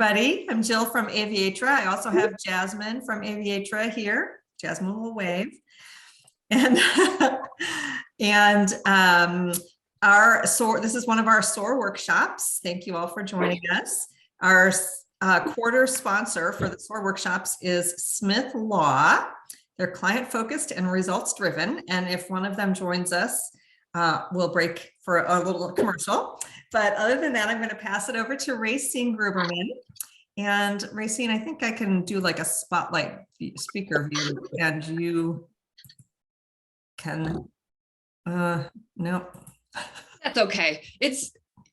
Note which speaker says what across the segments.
Speaker 1: Everybody, I'm Jill from Aviatra. I also have Jasmine from Aviatra here. Jasmine will wave. And our SOAR, this is one of our SOAR workshops. Thank you all for joining us. Our quarter sponsor for the SOAR workshops is Smith Law. They're client-focused and results-driven. And if one of them joins us, we'll break for a little commercial. But other than that, I'm going to pass it over to Racine Gruberman. And Racine, I think I can do like a spotlight speaker view, and you can, no.
Speaker 2: That's okay.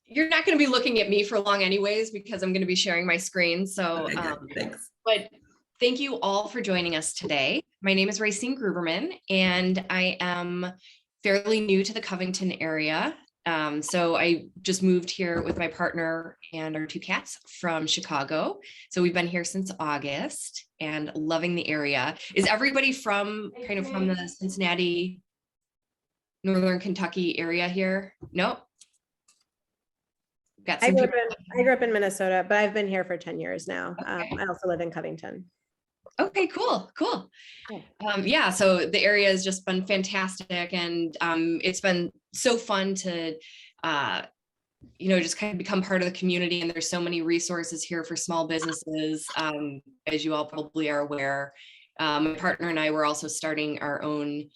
Speaker 2: You're not going to be looking at me for long anyways, because I'm going to be sharing my screen. So,
Speaker 1: Okay, thanks.
Speaker 2: But thank you all for joining us today. My name is Racine Gruberman, and I am fairly new to the Covington area. So I just moved here with my partner and our two cats from Chicago. So we've been here since August and loving the area. Is everybody from the Cincinnati, Northern Kentucky area here? Nope.
Speaker 3: I grew up in Minnesota, but I've been here for 10 years now.
Speaker 2: Okay.
Speaker 3: I also live in Covington.
Speaker 2: Okay, cool. Yeah, so the area has just been fantastic, and it's been so fun to just kind of become part of the community. And there's so many resources here for small businesses, as you all probably are aware. My partner and I were also starting our own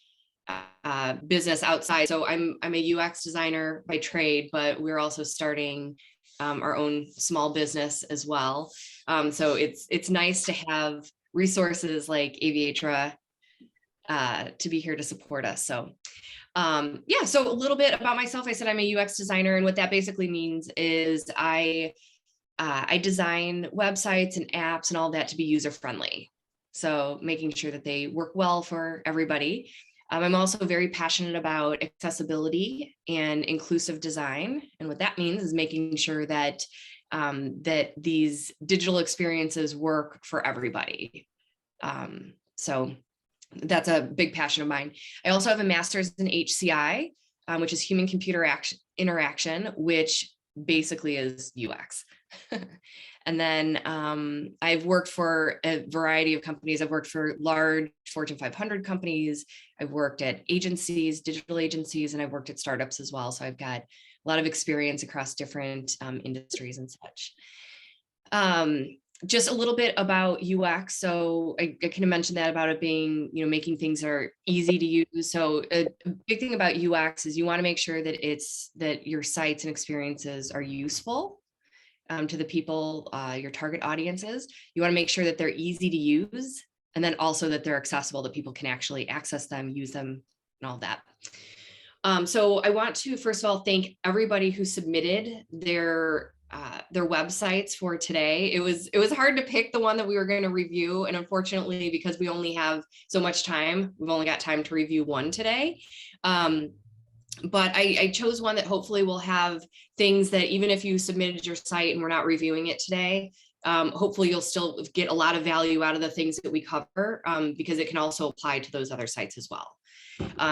Speaker 2: business outside. So I'm a UX designer by trade, but we're also starting our own small business as well. So it's nice to have resources like Aviatra to be here to support us. So so a little bit about myself. I said I'm a UX designer, and what that basically means is I design websites and apps and all that to be user friendly. So making sure that they work well for everybody. I'm also very passionate about accessibility and inclusive design. And what that means is making sure that that these digital experiences work for everybody. So that's a big passion of mine. I also have a master's in HCI, which is human computer interaction, which basically is UX. And then I've worked for a variety of companies. I've worked for large Fortune 500 companies. I've worked at agencies, digital agencies, and I've worked at startups as well. So I've got a lot of experience across different industries and such. Just a little bit about UX. So I kind of mentioned that about it being, making things that are easy to use. So a big thing about UX is you want to make sure that your sites and experiences are useful to the people, your target audiences. You want to make sure that they're easy to use, and then also that they're accessible, that people can actually access them, use them, and all that. So I want to, first of all, thank everybody who submitted their websites for today. It was hard to pick the one that we were going to review. And unfortunately, because we only have so much time, we've only got time to review one today. But I chose one that hopefully will have things that even if you submitted your site and we're not reviewing it today, hopefully you'll still get a lot of value out of the things that we cover, because it can also apply to those other sites as well.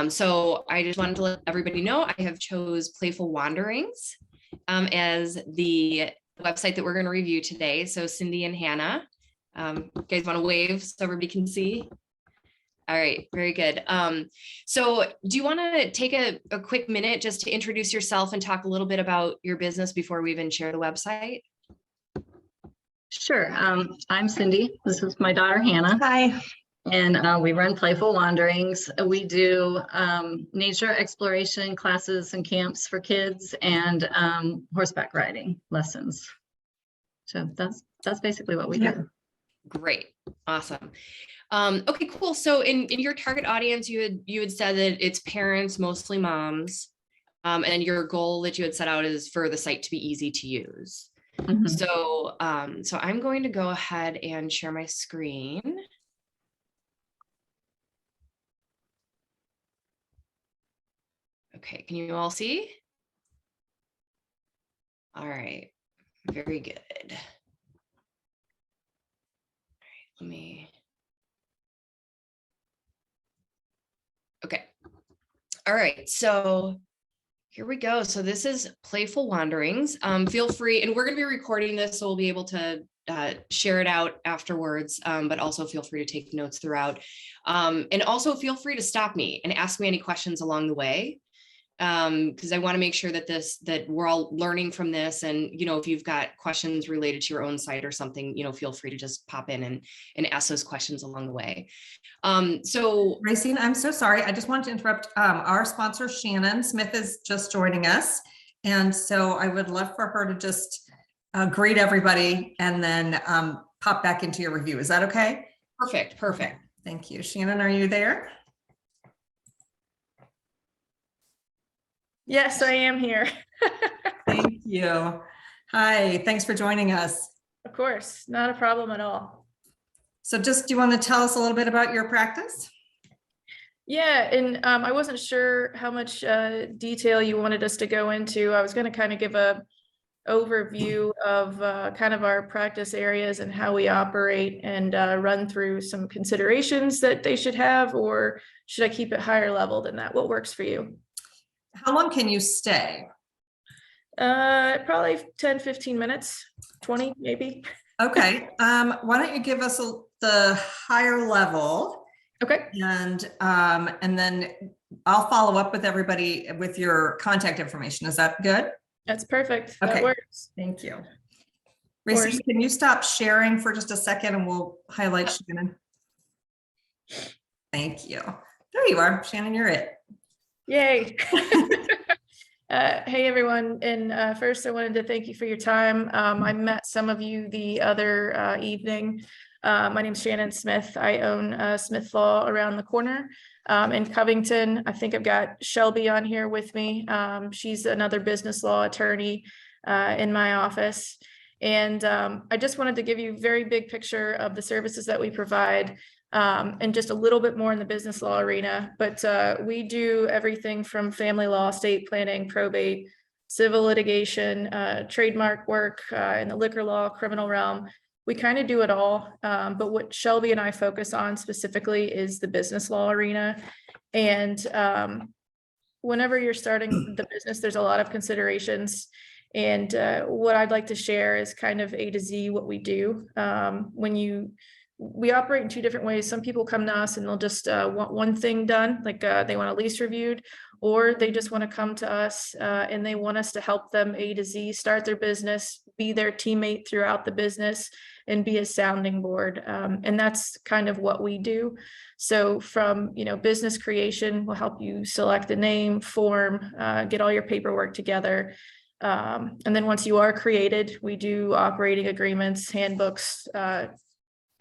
Speaker 2: So I just wanted to let everybody know I have chose Playful Wanderings as the website that we're going to review today. So Cindy and Hannah, you guys want to wave so everybody can see? All right, very good. So do you want to take a quick minute just to introduce yourself and talk a little bit about your business before we even share the website?
Speaker 4: Sure. I'm Cindy. This is my daughter, Hannah.
Speaker 1: Hi.
Speaker 4: And we run Playful Wanderings. We do nature exploration classes and camps for kids, and horseback riding lessons. So that's basically what we do.
Speaker 2: Great. Awesome. Okay, cool. So in your target audience, you had said that it's parents, mostly moms. And your goal that you had set out is for the site to be easy to use. Mm-hmm. So I'm going to go ahead and share my screen. Okay, can you all see? All right, very good. All right, let me. Okay. All right, so here we go. So this is Playful Wanderings. Feel free, and we're going to be recording this, so we'll be able to share it out afterwards, but also feel free to take notes throughout. And also feel free to stop me and ask me any questions along the way. Because I want to make sure that we're all learning from this. And, if you've got questions related to your own site or something, feel free to just pop in and ask those questions along the way. So
Speaker 1: Racine, I'm so sorry. I just wanted to interrupt. Our sponsor, Shannon Smith, is just joining us. And so I would love for her to just greet everybody and then pop back into your review. Is that okay?
Speaker 2: Perfect.
Speaker 1: Okay. Thank you. Shannon, are you there?
Speaker 5: Yes, I am here.
Speaker 1: Thank you. Hi, thanks for joining us.
Speaker 5: Of course, not a problem at all.
Speaker 1: So do you want to tell us a little bit about your practice?
Speaker 5: Yeah, and I wasn't sure how much detail you wanted us to go into. I was going to kind of give a overview of kind of our practice areas and how we operate, and run through some considerations that they should have, or should I keep it higher level than that? What works for you?
Speaker 1: How long can you stay?
Speaker 5: Probably 10, 15 minutes, 20 maybe.
Speaker 1: Okay. Why don't you give us the higher level?
Speaker 5: Okay.
Speaker 1: And then I'll follow up with everybody with your contact information. Is that good?
Speaker 5: That's perfect.
Speaker 1: Okay.
Speaker 5: That works.
Speaker 1: Thank you.
Speaker 5: course.
Speaker 1: Racine, can you stop sharing for just a second and we'll highlight Shannon? Thank you. There you are. Shannon, you're it.
Speaker 5: Yay. Hey, everyone. And first, I wanted to thank you for your time. I met some of you the other evening. My name is Shannon Smith. I own Smith Law around the corner in Covington. I think I've got Shelby on here with me. She's another business law attorney in my office. And I just wanted to give you a very big picture of the services that we provide. And just a little bit more in the business law arena, but we do everything from family law, estate planning, probate, civil litigation, trademark work in the liquor law, criminal realm. We kind of do it all, but what Shelby and I focus on specifically is the business law arena. And whenever you're starting the business, there's a lot of considerations. And what I'd like to share is kind of A to Z what we do. We operate in two different ways. Some people come to us and they'll just want one thing done, like they want a lease reviewed, or they just want to come to us and they want us to help them A to Z, start their business, be their teammate throughout the business, and be a sounding board. And that's kind of what we do. So from, business creation, we'll help you select a name, form, get all your paperwork together. And then once you are created, we do operating agreements, handbooks,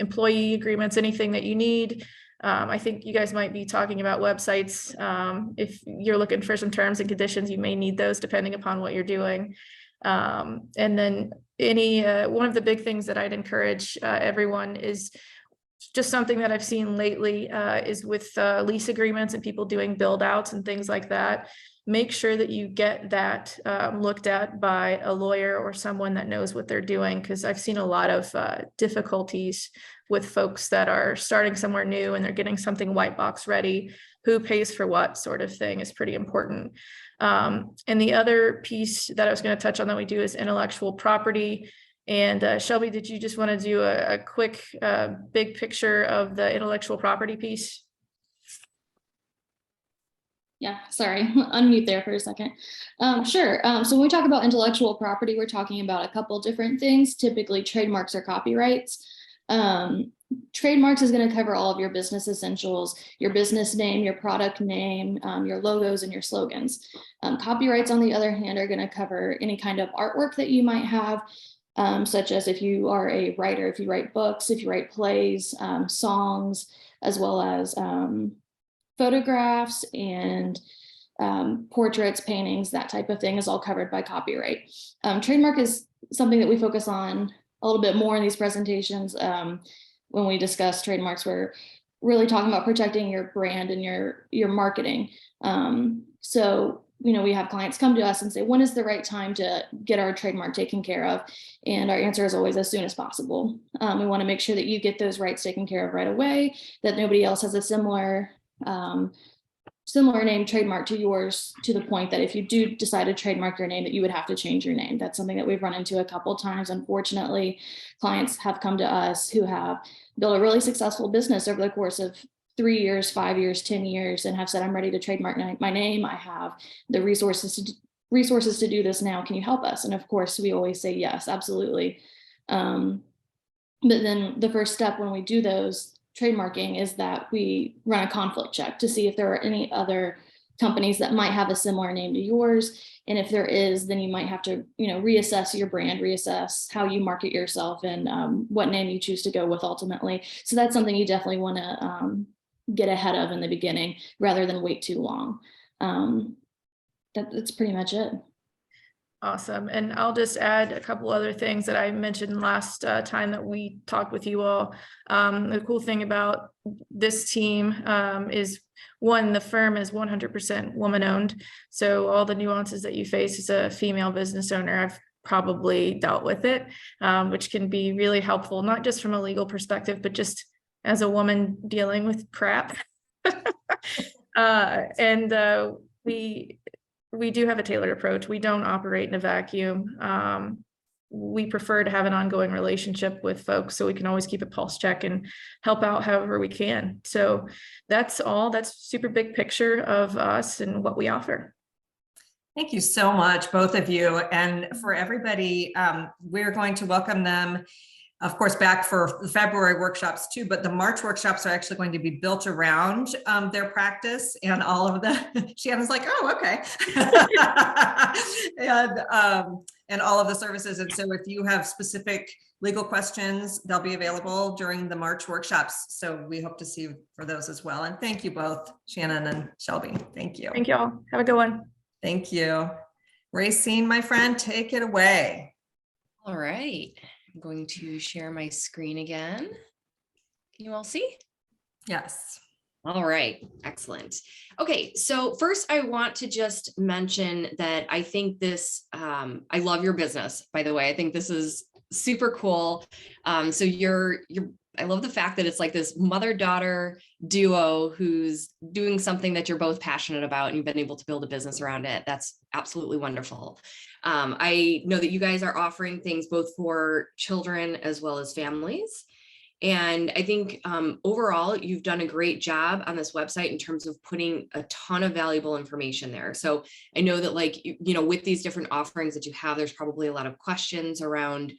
Speaker 5: employee agreements, anything that you need. I think you guys might be talking about websites. If you're looking for some terms and conditions, you may need those depending upon what you're doing. And then one of the big things that I'd encourage everyone is just something that I've seen lately is with lease agreements and people doing build outs and things like that. Make sure that you get that looked at by a lawyer or someone that knows what they're doing, because I've seen a lot of difficulties with folks that are starting somewhere new and they're getting something white box ready. Who pays for what sort of thing is pretty important. And the other piece that I was going to touch on that we do is intellectual property. And Shelby, did you just want to do a quick big picture of the intellectual property piece?
Speaker 6: Yeah, sorry, unmute there for a second. Sure. So when we talk about intellectual property, we're talking about a couple different things, typically trademarks or copyrights. Trademarks is going to cover all of your business essentials, your business name, your product name, your logos, and your slogans. Copyrights, on the other hand, are going to cover any kind of artwork that you might have, such as if you are a writer, if you write books, if you write plays, songs, as well as photographs and portraits, paintings, that type of thing is all covered by copyright. Trademark is something that we focus on a little bit more in these presentations. When we discuss trademarks, we're really talking about protecting your brand and your marketing. So, we have clients come to us and say, when is the right time to get our trademark taken care of? And our answer is always as soon as possible. We want to make sure that you get those rights taken care of right away, that nobody else has a similar similar name trademark to yours, to the point that if you do decide to trademark your name, that you would have to change your name. That's something that we've run into a couple of times. Unfortunately, clients have come to us who have built a really successful business over the course of 3 years, 5 years, 10 years, and have said, I'm ready to trademark my name. I have the resources to do this now. Can you help us? And of course, we always say yes, absolutely. But then the first step when we do those trademarking is that we run a conflict check to see if there are any other companies that might have a similar name to yours. And if there is, then you might have to, reassess your brand, reassess how you market yourself, and what name you choose to go with ultimately. So that's something you definitely want to get ahead of in the beginning rather than wait too long. That's pretty much it.
Speaker 5: Awesome. And I'll just add a couple other things that I mentioned last time that we talked with you all. The cool thing about this team is, one, the firm is 100% woman owned. So all the nuances that you face as a female business owner, I've probably dealt with it, which can be really helpful, not just from a legal perspective, but just as a woman dealing with crap. We do have a tailored approach. We don't operate in a vacuum. We prefer to have an ongoing relationship with folks, so we can always keep a pulse check and help out however we can. So that's all. That's super big picture of us and what we offer.
Speaker 1: Thank you so much, both of you. And for everybody, we're going to welcome them, of course, back for the February workshops too, but the March workshops are actually going to be built around their practice and all of the, Shannon's like, oh, okay. And all of the services. And so if you have specific legal questions, they'll be available during the March workshops. So we hope to see you for those as well. And thank you both, Shannon and Shelby. Thank you.
Speaker 5: Thank you all. Have a good one.
Speaker 1: Thank you. Racine, my friend, take it away.
Speaker 2: All right. I'm going to share my screen again. Can you all see?
Speaker 1: Yes.
Speaker 2: All right, excellent. Okay, so first I want to just mention that I think this, I love your business, by the way. I think this is super cool. So I love the fact that it's like this mother-daughter duo who's doing something that you're both passionate about and you've been able to build a business around it. That's absolutely wonderful. I know that you guys are offering things both for children as well as families. And I think overall, you've done a great job on this website in terms of putting a ton of valuable information there. So I know that, like, with these different offerings that you have, there's probably a lot of questions around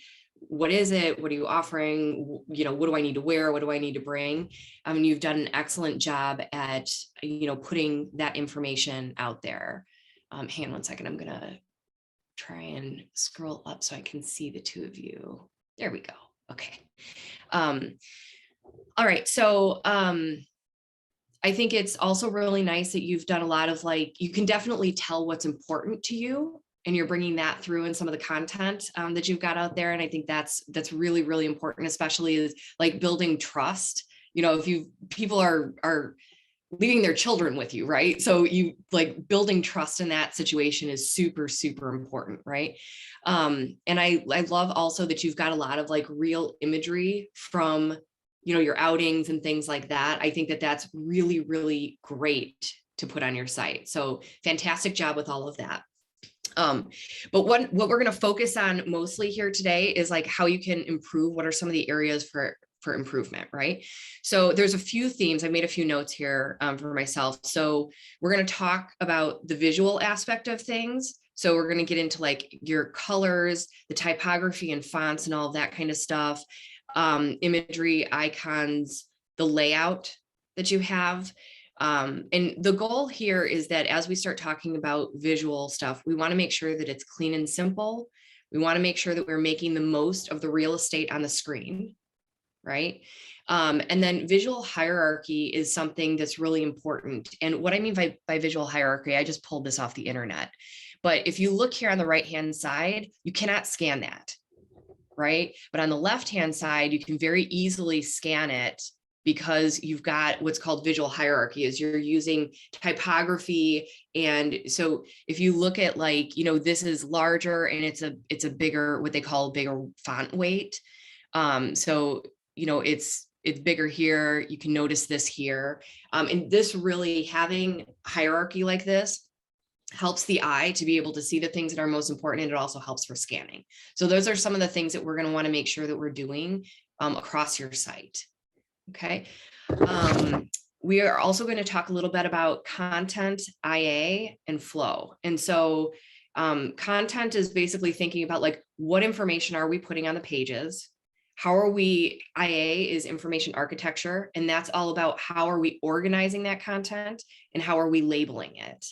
Speaker 2: what is it? What are you offering? What do I need to wear? What do I need to bring? You've done an excellent job at, putting that information out there. Hang on one second. I'm going to try and scroll up so I can see the two of you. There we go. Okay. All right. So, I think it's also really nice that you've done a lot of, you can definitely tell what's important to you, and you're bringing that through in some of the content that you've got out there. And I think that's really, really important, especially is building trust. If people are leaving their children with you, right? So you building trust in that situation is super, super important, right? And I love also that you've got a lot of real imagery from, your outings and things like that. I think that that's really, really great to put on your site. So fantastic job with all of that. But what we're going to focus on mostly here today is how you can improve. What are some of the areas for improvement, right? So there's a few themes. I made a few notes here for myself. So we're going to talk about the visual aspect of things. So we're going to get into your colors, the typography and fonts and all of that kind of stuff, imagery, icons, the layout that you have. And the goal here is that as we start talking about visual stuff, we want to make sure that it's clean and simple. We want to make sure that we're making the most of the real estate on the screen, right? And then visual hierarchy is something that's really important. And what I mean by visual hierarchy, I just pulled this off the internet. But if you look here on the right-hand side, you cannot scan that, right? But on the left-hand side, you can very easily scan it, because you've got what's called visual hierarchy, is you're using typography. And so if you look at this is larger and it's a bigger, what they call bigger font weight. So, it's it's bigger here. You can notice this here. And this really, having hierarchy like this helps the eye to be able to see the things that are most important, and it also helps for scanning. So those are some of the things that we're going to want to make sure that we're doing across your site. Okay. We are also going to talk a little bit about content, IA, and flow. And so content is basically thinking about like, what information are we putting on the pages? How are we, IA is information architecture, and that's all about how are we organizing that content and how are we labeling it?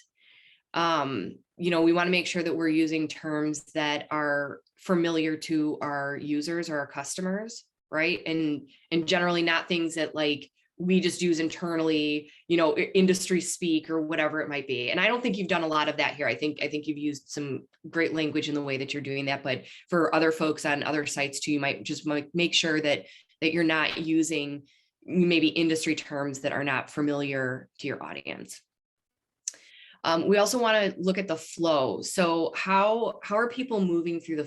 Speaker 2: You know, we want to make sure that we're using terms that are familiar to our users or our customers, right? And generally not things that like we just use internally, you know, industry speak or whatever it might be. And I don't think you've done a lot of that here. I think you've used some great language in the way that you're doing that, but for other folks on other sites too, you might just make sure that you're not using maybe industry terms that are not familiar to your audience. We also want to look at the flow. So how are people moving through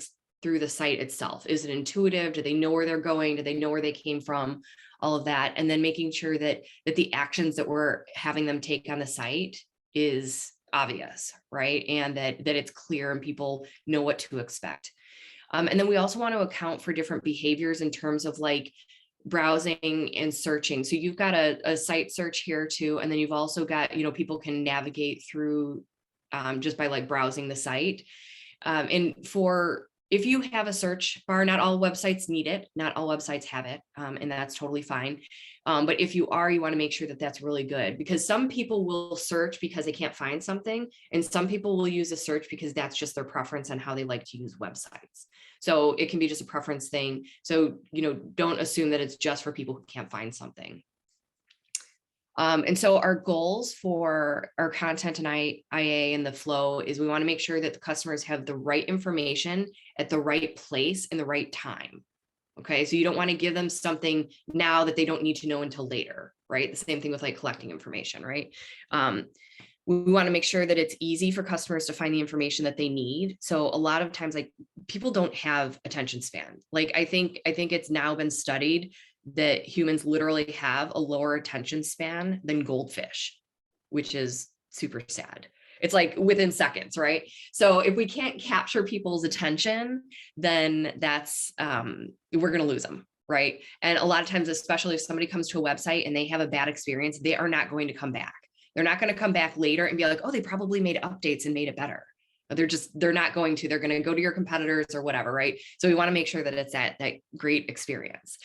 Speaker 2: the site itself? Is it intuitive? Do they know where they're going? Do they know where they came from? All of that. And then making sure that the actions that we're having them take on the site is obvious, right? And that it's clear and people know what to expect. And then we also want to account for different behaviors in terms of like browsing and searching. So you've got a site search here too. And then you've also got, you know, people can navigate through just by like browsing the site. And if you have a search bar, not all websites need it, not all websites have it, and that's totally fine. But if you want to make sure that that's really good, because some people will search because they can't find something, and some people will use a search because that's just their preference on how they like to use websites. So it can be just a preference thing. So, you know, don't assume that it's just for people who can't find something. And so our goals for our content and IA and the flow is we want to make sure that the customers have the right information at the right place in the right time. Okay, so you don't want to give them something now that they don't need to know until later, right? The same thing with like collecting information, right? We want to make sure that it's easy for customers to find the information that they need. So a lot of times, like people don't have attention span. Like I think it's now been studied that humans literally have a lower attention span than goldfish, which is super sad. It's like within seconds, right? So if we can't capture people's attention, then that's, we're going to lose them, right? And a lot of times, especially if somebody comes to a website and they have a bad experience, they are not going to come back. They're not going to come back later and be like, oh, they probably made updates and made it better. They're not going to, they're going to go to your competitors or whatever, right? So we want to make sure that it's that great experience.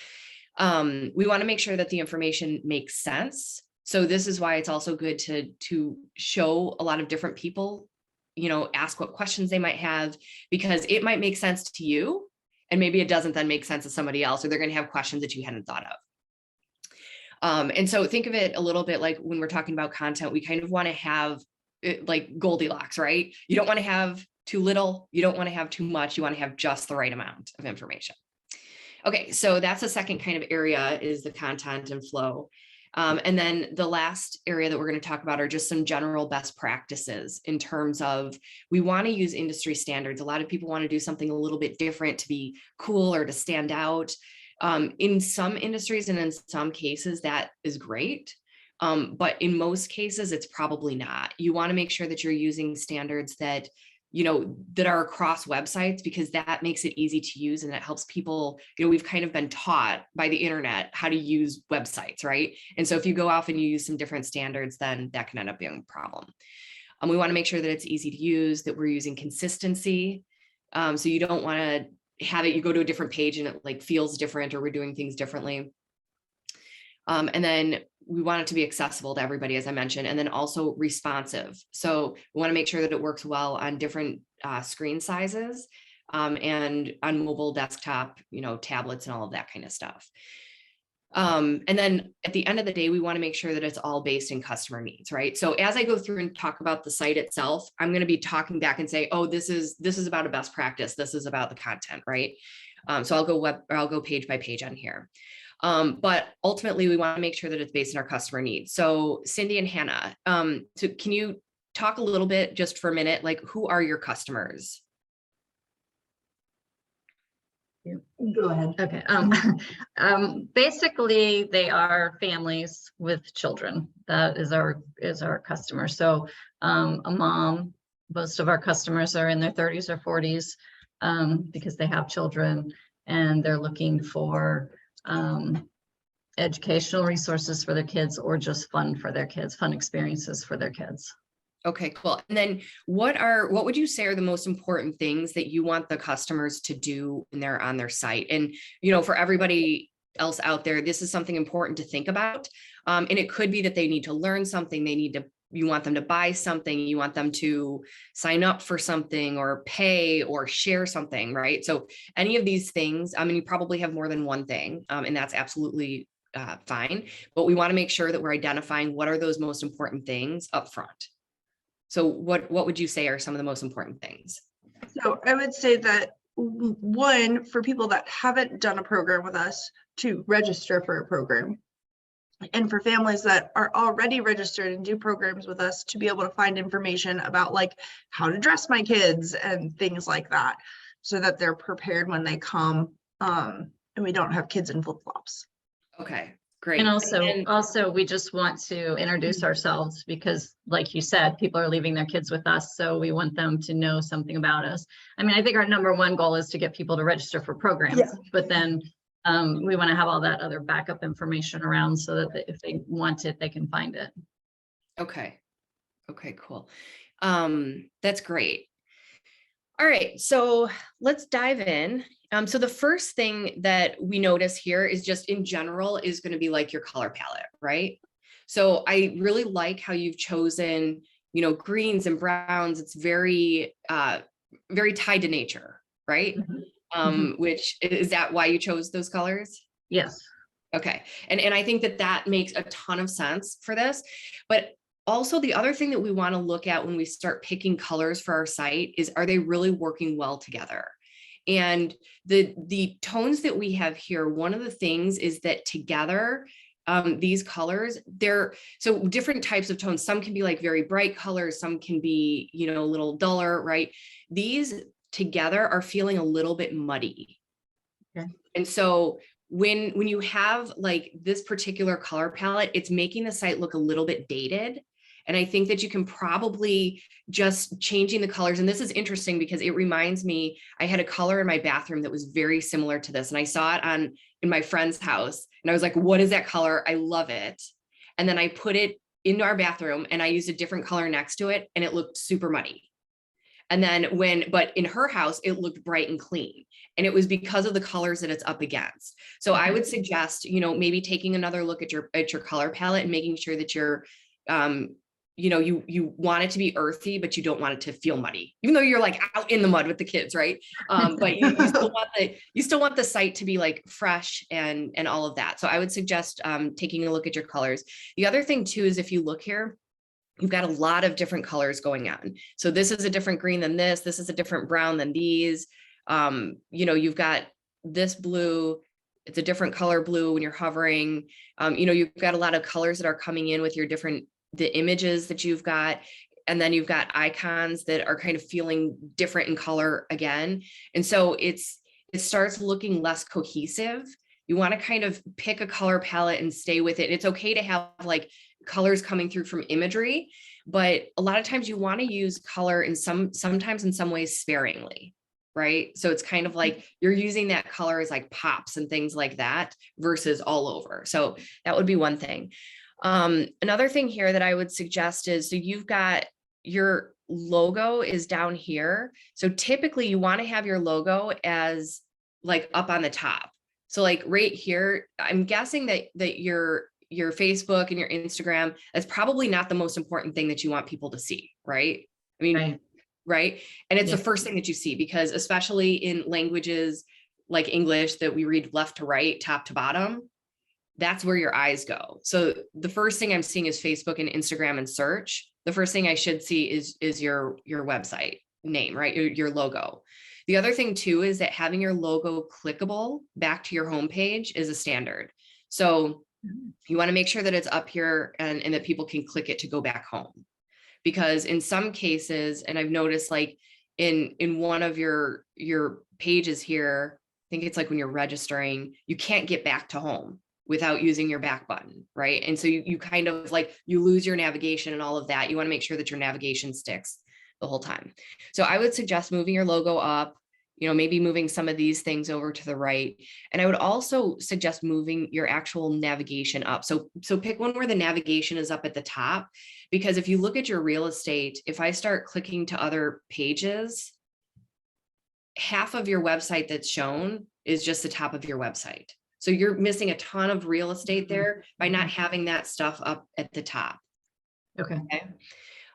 Speaker 2: We want to make sure that the information makes sense. So this is why it's also good to show a lot of different people, you know, ask what questions they might have, because it might make sense to you and maybe it doesn't then make sense to somebody else, or they're going to have questions that you hadn't thought of. And so think of it a little bit like when we're talking about content, we kind of want to have it like Goldilocks, right? You don't want to have too little, you don't want to have too much, you want to have just the right amount of information. Okay, so that's the second kind of area, is the content and flow. And then the last area that we're going to talk about are just some general best practices in terms of, we want to use industry standards. A lot of people want to do something a little bit different to be cool or to stand out. In some industries and in some cases that is great. But in most cases, it's probably not. You want to make sure that you're using standards that, you know, that are across websites, because that makes it easy to use and that helps people. You know, we've kind of been taught by the internet how to use websites, right? And so if you go off and you use some different standards, then that can end up being a problem. We want to make sure that it's easy to use, that we're using consistency. So you don't want to have it, you go to a different page and it like feels different, or we're doing things differently. And then we want it to be accessible to everybody, as I mentioned, and then also responsive. So we want to make sure that it works well on different screen sizes and on mobile, desktop, you know, tablets and all of that kind of stuff. And then at the end of the day, we want to make sure that it's all based in customer needs, right? So as I go through and talk about the site itself, I'm going to be talking back and say, oh, this is about a best practice. This is about the content, right? So I'll go page by page on here. But ultimately, we want to make sure that it's based on our customer needs. So Cindy and Hannah, so can you talk a little bit just for a minute, like who are your customers?
Speaker 4: Go ahead. Okay. Basically, they are families with children. That is our customer. So, a mom. Most of our customers are in their 30s or 40s because they have children, and they're looking for educational resources for their kids, or just fun for their kids, fun experiences for their kids.
Speaker 2: Okay, cool. And then what would you say are the most important things that you want the customers to do when they're on their site? And, for everybody else out there, this is something important to think about. And it could be that they need to learn something, you want them to buy something, you want them to sign up for something or pay or share something, right? So any of these things, you probably have more than one thing, and that's absolutely fine. But we want to make sure that we're identifying what are those most important things up front. So what would you say are some of the most important things?
Speaker 7: So I would say that one, for people that haven't done a program with us, to register for a program. And for families that are already registered and do programs with us, to be able to find information about like how to dress my kids and things like that, so that they're prepared when they come, and we don't have kids in flip-flops.
Speaker 2: Okay. Great.
Speaker 4: And also we just want to introduce ourselves because, like you said, people are leaving their kids with us. So we want them to know something about us. I think our number one goal is to get people to register for programs, but then we want to have all that other backup information around so that if they want it, they can find it.
Speaker 2: Okay. Okay, cool. That's great. All right, so let's dive in. So the first thing that we notice here is just in general is going to be like your color palette, right? So I really like how you've chosen, greens and browns. It's very, very tied to nature, right? Which is that why you chose those colors?
Speaker 4: Yes.
Speaker 2: Okay. And I think that makes a ton of sense for this, but also the other thing that we want to look at when we start picking colors for our site is, are they really working well together? And the tones that we have here, one of the things is that together, these colors, they're so different types of tones. Some can be like very bright colors, some can be, a little duller, right? These together are feeling a little bit muddy.
Speaker 4: Okay.
Speaker 2: And so when you have like this particular color palette, it's making the site look a little bit dated. And I think that you can probably just changing the colors. And this is interesting because it reminds me, I had a color in my bathroom that was very similar to this. And I saw it in my friend's house. And I was like, what is that color? I love it. And then I put it in our bathroom and I used a different color next to it and it looked super muddy. And then but in her house, it looked bright and clean. And it was because of the colors that it's up against. So I would suggest, maybe taking another look at your color palette and making sure that you're, you want it to be earthy, but you don't want it to feel muddy, even though you're like out in the mud with the kids, right? But you still want the site to be like fresh and all of that. So I would suggest taking a look at your colors. The other thing too is if you look here, you've got a lot of different colors going on. So this is a different green than this. This is a different brown than these. You've got this blue. It's a different color blue when you're hovering. You've got a lot of colors that are coming in with the images that you've got. And then you've got icons that are kind of feeling different in color again. And so it starts looking less cohesive. You want to kind of pick a color palette and stay with it. It's okay to have like colors coming through from imagery, but a lot of times you want to use color sometimes in some ways sparingly, right? So it's kind of like you're using that color as like pops and things like that versus all over. So that would be one thing. Another thing here that I would suggest is, so you've got your logo is down here. So typically you want to have your logo as like up on the top. So like right here, I'm guessing that your Facebook and your Instagram, that's probably not the most important thing that you want people to see, right? I mean, right? And it's the first thing that you see, because especially in languages like English that we read left to right, top to bottom, that's where your eyes go. So the first thing I'm seeing is Facebook and Instagram and search. The first thing I should see is your website name, right? Your logo. The other thing too is that having your logo clickable back to your homepage is a standard. So you want to make sure that it's up here and that people can click it to go back home. Because in some cases, and I've noticed like in one of your pages here, think it's like when you're registering, you can't get back to home without using your back button, right? And so you kind of like, you lose your navigation and all of that. You want to make sure that your navigation sticks the whole time. So I would suggest moving your logo up, maybe moving some of these things over to the right. And I would also suggest moving your actual navigation up. So pick one where the navigation is up at the top, because if you look at your real estate, if I start clicking to other pages, half of your website that's shown is just the top of your website. So you're missing a ton of real estate there by not having that stuff up at the top.
Speaker 4: Okay.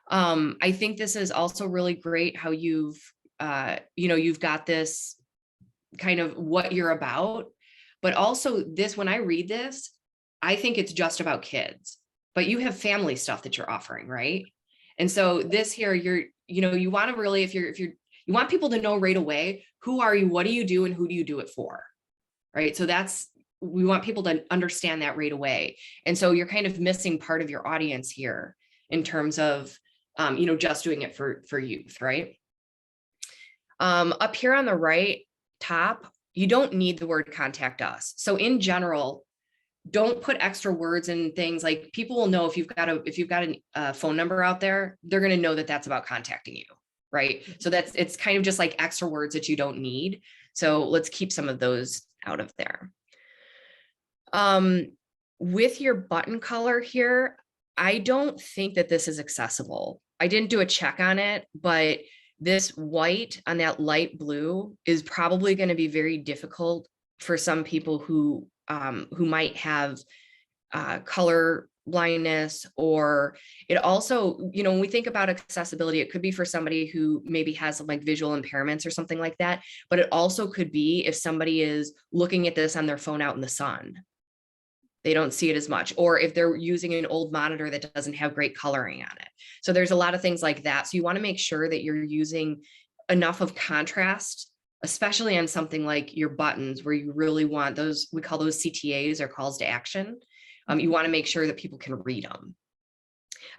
Speaker 2: I think this is also really great how you've got this kind of what you're about, but also this, when I read this, I think it's just about kids, but you have family stuff that you're offering, right? And so this here, you want to really, if you want people to know right away, who are you, what do you do, and who do you do it for, right? So we want people to understand that right away. And so you're kind of missing part of your audience here in terms of, just doing it for youth, right? Up here on the right top, you don't need the word contact us. So in general, don't put extra words in things. Like, people will know if you've got a phone number out there, they're going to know that that's about contacting you, right? So it's kind of just like extra words that you don't need. So let's keep some of those out of there. With your button color here, I don't think that this is accessible. I didn't do a check on it, but this white on that light blue is probably going to be very difficult for some people who might have color blindness, or it also, when we think about accessibility, it could be for somebody who maybe has like visual impairments or something like that, but it also could be if somebody is looking at this on their phone out in the sun, they don't see it as much, or if they're using an old monitor that doesn't have great coloring on it. So there's a lot of things like that. So you want to make sure that you're using enough of contrast, especially on something like your buttons, where you really want those, we call those CTAs, or calls to action. You want to make sure that people can read them.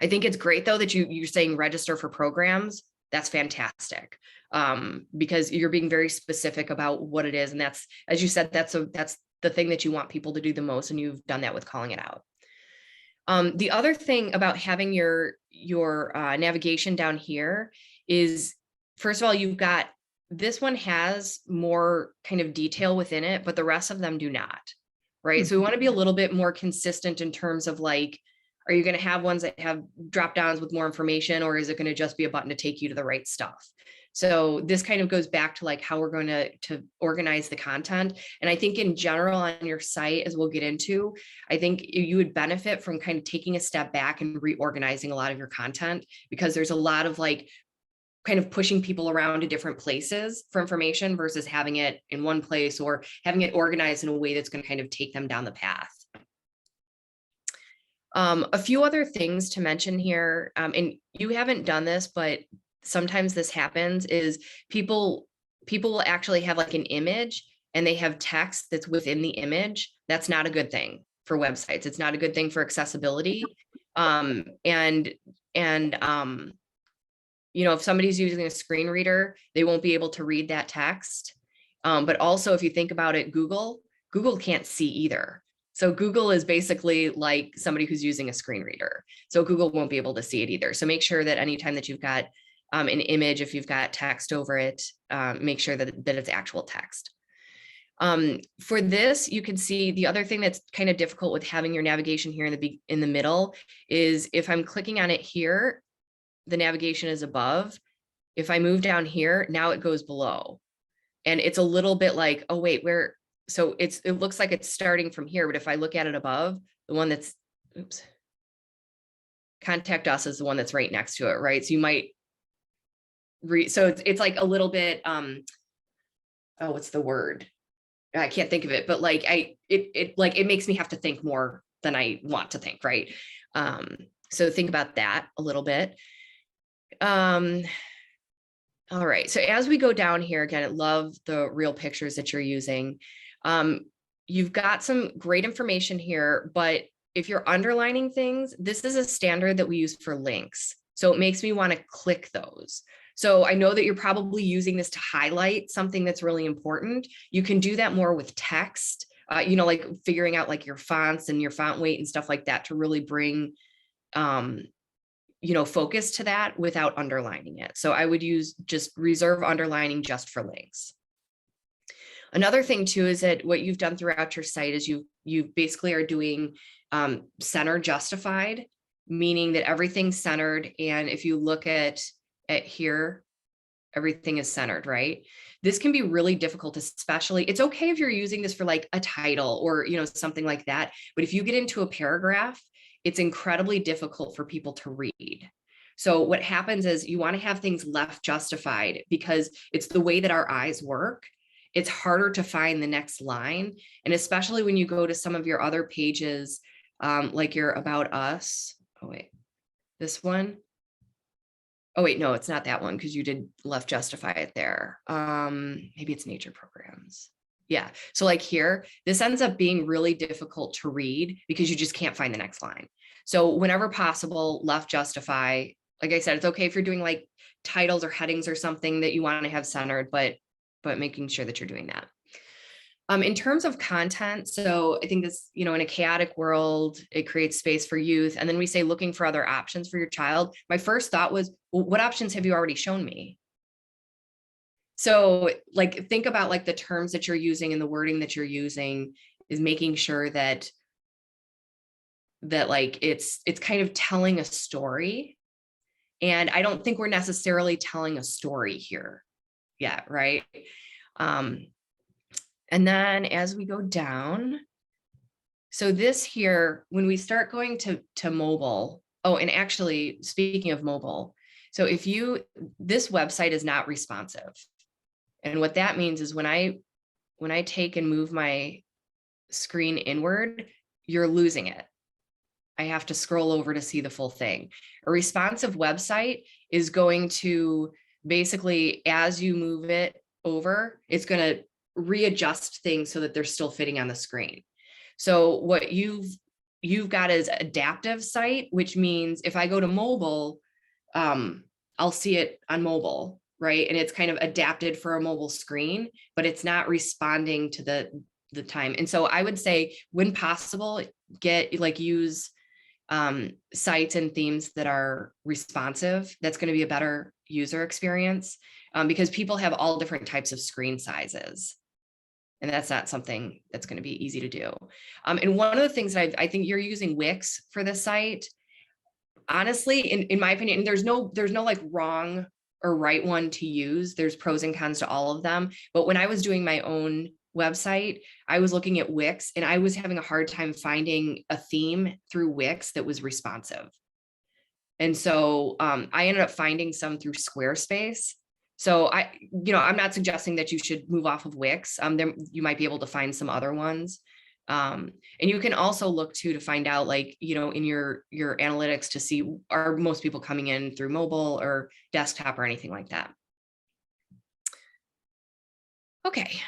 Speaker 2: I think it's great though that you're saying register for programs. That's fantastic, because you're being very specific about what it is, and that's, as you said, that's the thing that you want people to do the most, and you've done that with calling it out. The other thing about having your navigation down here is, first of all, you've got, this one has more kind of detail within it, but the rest of them do not, right? So we want to be a little bit more consistent in terms of like, are you going to have ones that have drop downs with more information, or is it going to just be a button to take you to the right stuff? So this kind of goes back to like how we're going to organize the content. And I think in general on your site, as we'll get into, I think you would benefit from kind of taking a step back and reorganizing a lot of your content, because there's a lot of like kind of pushing people around to different places for information versus having it in one place, or having it organized in a way that's going to kind of take them down the path. A few other things to mention here, and you haven't done this, but sometimes this happens, is people will actually have like an image and they have text that's within the image. That's not a good thing for websites. It's not a good thing for accessibility. If somebody's using a screen reader, they won't be able to read that text. But also, if you think about it, Google can't see either. So Google is basically like somebody who's using a screen reader. So Google won't be able to see it either. So make sure that anytime that you've got an image, if you've got text over it, make sure that it's actual text. For this, you can see the other thing that's kind of difficult with having your navigation here in the middle is, if I'm clicking on it here, the navigation is above. If I move down here, now it goes below. And it's a little bit like, oh wait, where? So it looks like it's starting from here, but if I look at it above, the one that's, contact us is the one that's right next to it, right? So you might so it's like a little bit, oh, what's the word? I can't think of it, but like it makes me have to think more than I want to think, right? So think about that a little bit. All right, so as we go down here, again, I love the real pictures that you're using. You've got some great information here, but if you're underlining things, this is a standard that we use for links. So it makes me want to click those. So I know that you're probably using this to highlight something that's really important. You can do that more with text, you know, like figuring out like your fonts and your font weight and stuff like that to really bring, you know, focus to that without underlining it. So I would use just reserve underlining just for links. Another thing too is that what you've done throughout your site is you basically are doing center justified, meaning that everything's centered. And if you look at here, everything is centered, right? This can be really difficult, especially, it's okay if you're using this for like a title or, you know, something like that. But if you get into a paragraph, it's incredibly difficult for people to read. So what happens is you want to have things left justified because it's the way that our eyes work. It's harder to find the next line. And especially when you go to some of your other pages, like your About Us. Oh, wait, this one. Oh, wait, no, it's not that one because you did left justify it there. Maybe it's nature programs. Yeah. So like here, this ends up being really difficult to read because you just can't find the next line. So whenever possible, left justify. Like I said, it's okay if you're doing like titles or headings or something that you want to have centered, but making sure that you're doing that. In terms of content, so I think this, you know, in a chaotic world, it creates space for youth. And then we say looking for other options for your child. My first thought was, well, what options have you already shown me? So like, think about like the terms that you're using and the wording that you're using is making sure that like it's kind of telling a story. And I don't think we're necessarily telling a story here yet, right? And then as we go down, so this here, when we start going to mobile, oh, and actually speaking of mobile, so if this website is not responsive. And what that means is when I take and move my screen inward, you're losing it. I have to scroll over to see the full thing. A responsive website is going to basically, as you move it over, it's going to readjust things so that they're still fitting on the screen. So what you've got is adaptive site, which means if I go to mobile, I'll see it on mobile, right? And it's kind of adapted for a mobile screen, but it's not responding to the time. And so I would say when possible, use sites and themes that are responsive. That's going to be a better user experience because people have all different types of screen sizes. And that's not something that's going to be easy to do. And one of the things that I think you're using Wix for this site. Honestly, in my opinion, there's no like wrong or right one to use. There's pros and cons to all of them. But when I was doing my own website, I was looking at Wix and I was having a hard time finding a theme through Wix that was responsive. And so I ended up finding some through Squarespace. So I'm not suggesting that you should move off of Wix. You might be able to find some other ones. And you can also look to find out, like, you know, in your analytics to see, are most people coming in through mobile or desktop or anything like that. Okay,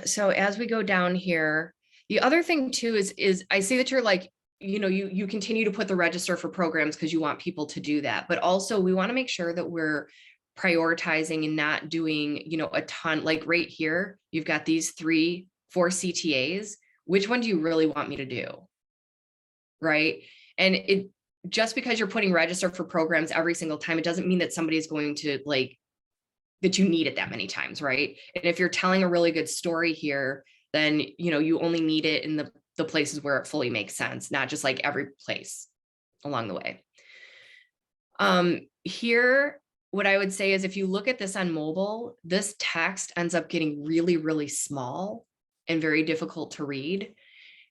Speaker 2: so as we go down here, the other thing too is I see that you're like, you know, you continue to put the register for programs because you want people to do that, but also we want to make sure that we're prioritizing and not doing, you know, a ton. Like right here, you've got these 4 CTAs. Which one do you really want me to do? Right. And it just because you're putting register for programs every single time, it doesn't mean that somebody's going to like that you need it that many times, right? And if you're telling a really good story here, then you know you only need it in the places where it fully makes sense, not just like every place along the way. Here, what I would say is if you look at this on mobile, this text ends up getting really, really small and very difficult to read.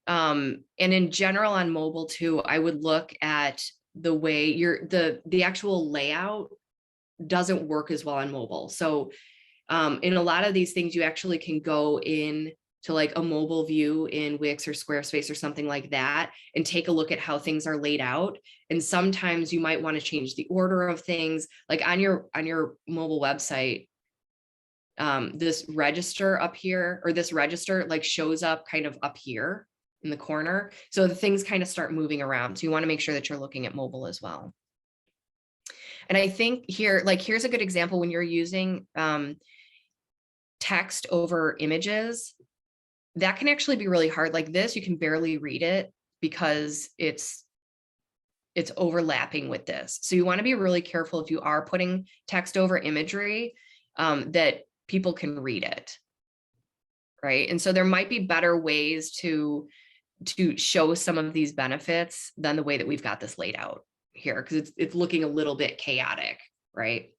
Speaker 2: And in general on mobile too, I would look at the way the actual layout doesn't work as well on mobile. So in a lot of these things, you actually can go in to like a mobile view in Wix or Squarespace or something like that and take a look at how things are laid out. And sometimes you might want to change the order of things. Like on your mobile website, this register up here, or this register like shows up kind of up here in the corner. So the things kind of start moving around. So you want to make sure that you're looking at mobile as well. And I think here, like, here's a good example when you're using text over images, that can actually be really hard. Like this, you can barely read it because it's overlapping with this. So you want to be really careful if you are putting text over imagery, that people can read it. Right. And so there might be better ways to show some of these benefits than the way that we've got this laid out here, because it's looking a little bit chaotic, right?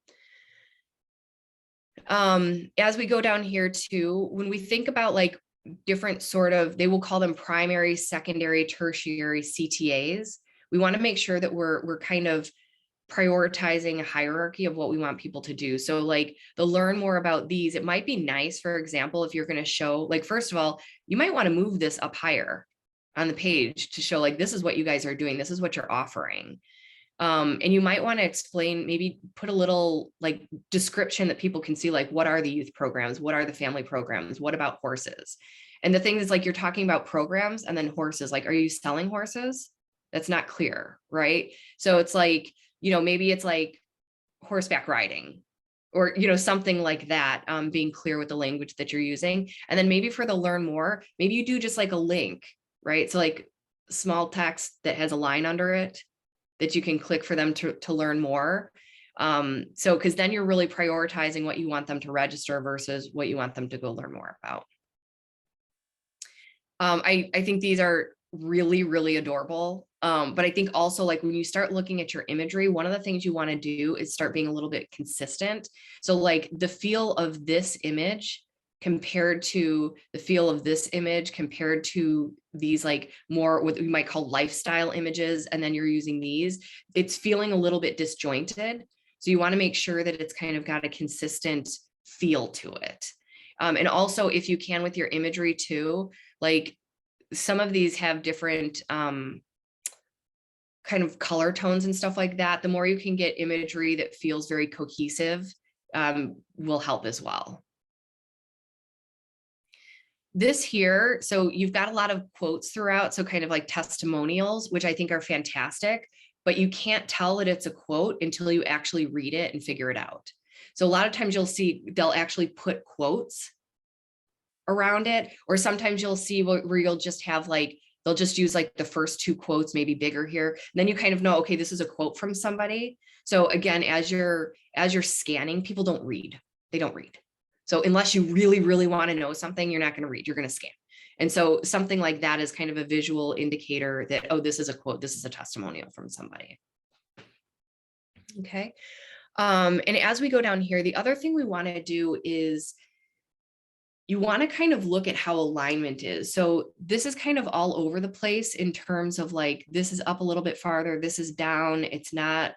Speaker 2: As we go down here too, when we think about like different sort of, they will call them primary, secondary, tertiary CTAs, we want to make sure that we're kind of prioritizing a hierarchy of what we want people to do. So like the learn more about these, it might be nice, for example, if you're going to show, like, first of all, you might want to move this up higher on the page to show like, this is what you guys are doing. This is what you're offering. And you might want to explain, maybe put a little like description that people can see, like, what are the youth programs? What are the family programs? What about horses? And the thing is, like, you're talking about programs and then horses, like, are you selling horses? That's not clear, right? So it's like, you know, maybe it's like horseback riding or, you know, something like that, being clear with the language that you're using. And then maybe for the learn more, maybe you do just like a link, right? So like small text that has a line under it that you can click for them to learn more. So, because then you're really prioritizing what you want them to register versus what you want them to go learn more about. I think these are really, really adorable. But I think also, like, when you start looking at your imagery, one of the things you want to do is start being a little bit consistent. So like the feel of this image compared to the feel of this image compared to these like more what we might call lifestyle images, and then you're using these, it's feeling a little bit disjointed. So you want to make sure that it's kind of got a consistent feel to it. And also, if you can, with your imagery too, like some of these have different kind of color tones and stuff like that. The more you can get imagery that feels very cohesive, will help as well. This here, so you've got a lot of quotes throughout, so kind of like testimonials, which I think are fantastic, but you can't tell that it's a quote until you actually read it and figure it out. So a lot of times you'll see they'll actually put quotes around it, or sometimes you'll see where you'll just have like, they'll just use like the first two quotes, maybe bigger here. And then you kind of know, okay, this is a quote from somebody. So again, as you're scanning, people don't read. They don't read. So unless you really, really want to know something, you're not going to read, you're going to scan. And so something like that is kind of a visual indicator that, oh, this is a quote, this is a testimonial from somebody. Okay. And as we go down here, the other thing we want to do is you want to kind of look at how alignment is. So this is kind of all over the place in terms of like, this is up a little bit farther, this is down, it's not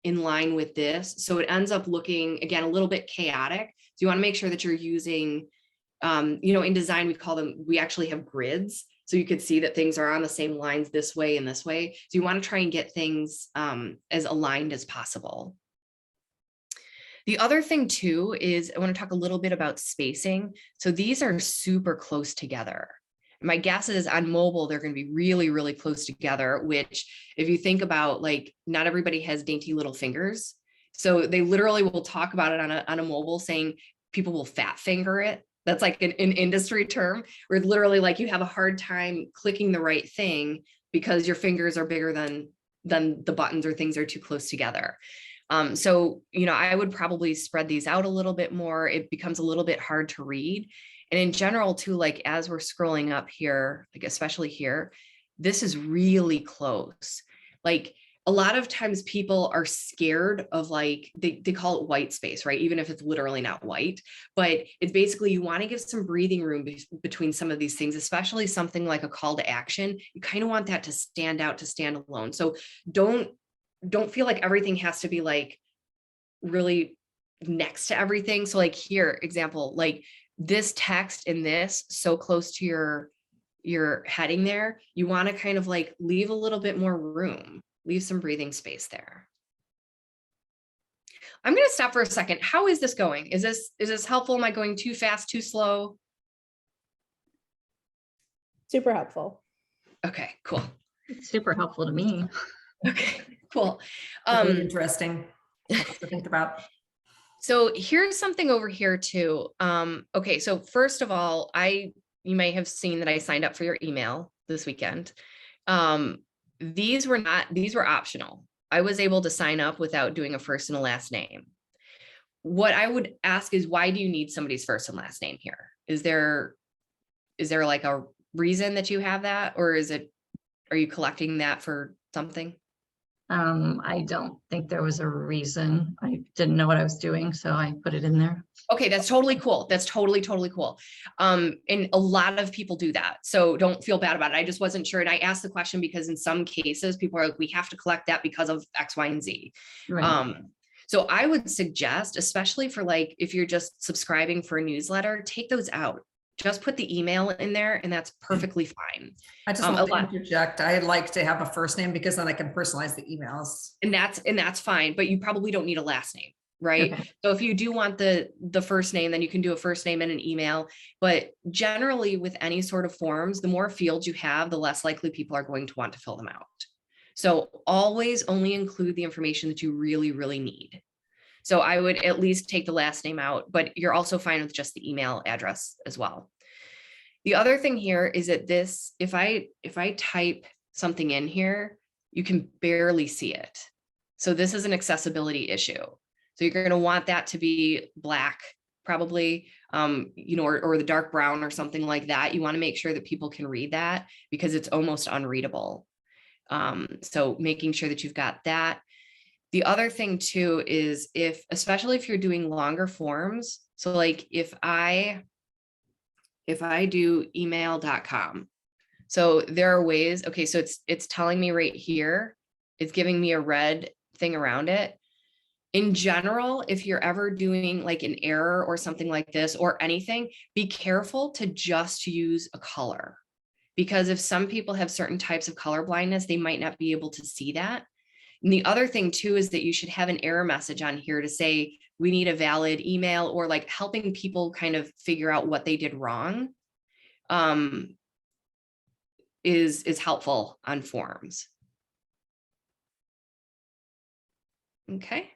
Speaker 2: in line with this. So it ends up looking, again, a little bit chaotic. So you want to make sure that you're using, you know, in design, we actually have grids. So you could see that things are on the same lines this way and this way. So you want to try and get things as aligned as possible. The other thing too is I want to talk a little bit about spacing. So these are super close together. My guess is on mobile, they're going to be really, really close together, which if you think about, like, not everybody has dainty little fingers. So they literally will talk about it on a mobile, saying people will fat finger it. That's like an industry term where literally like you have a hard time clicking the right thing because your fingers are bigger than the buttons, or things are too close together. So, you know, I would probably spread these out a little bit more. It becomes a little bit hard to read. And in general too, like as we're scrolling up here, like especially here, this is really close. Like a lot of times people are scared of, like, they call it white space, right? Even if it's literally not white, but it's basically, you want to give some breathing room between some of these things, especially something like a call to action. You kind of want that to stand out, to stand alone. So don't feel like everything has to be like really next to everything. So like here, example, like this text in this so close to your heading there, you want to kind of like leave a little bit more room, leave some breathing space there. I'm going to stop for a second. How is this going? Is this helpful? Am I going too fast, too slow?
Speaker 3: Super helpful.
Speaker 2: Okay, cool.
Speaker 4: It's super helpful to me.
Speaker 2: Okay, cool.
Speaker 1: Really interesting. something to think about.
Speaker 2: So here's something over here too. Okay, so first of all, you may have seen that I signed up for your email this weekend. These were optional. I was able to sign up without doing a first and a last name. What I would ask is, why do you need somebody's first and last name here? Is there like a reason that you have that, or are you collecting that for something?
Speaker 4: I don't think there was a reason. I didn't know what I was doing, so I put it in there.
Speaker 2: Okay, that's totally cool. That's totally cool. And a lot of people do that. So don't feel bad about it. I just wasn't sure. And I asked the question because in some cases people are like, we have to collect that because of X, Y, and Z.
Speaker 4: Right.
Speaker 2: So I would suggest, especially for like, if you're just subscribing for a newsletter, take those out. Just put the email in there and that's perfectly fine.
Speaker 1: I just want to interject. I like to have a first name because then I can personalize the emails.
Speaker 2: And that's fine, but you probably don't need a last name, right?
Speaker 4: Okay.
Speaker 2: So if you do want the first name, then you can do a first name and an email. But generally with any sort of forms, the more fields you have, the less likely people are going to want to fill them out. So always only include the information that you really, really need. So I would at least take the last name out, but you're also fine with just the email address as well. The other thing here is that if I type something in here, you can barely see it. So this is an accessibility issue. So you're going to want that to be black, probably, or the dark brown or something like that. You want to make sure that people can read that because it's almost unreadable. So making sure that you've got that. The other thing too is especially if you're doing longer forms. So like if I do email.com, so there are ways, okay, so it's telling me right here, it's giving me a red thing around it. In general, if you're ever doing like an error or something like this or anything, be careful to just use a color. Because if some people have certain types of color blindness, they might not be able to see that. And the other thing too is that you should have an error message on here to say, we need a valid email, or like helping people kind of figure out what they did wrong is helpful on forms. Okay.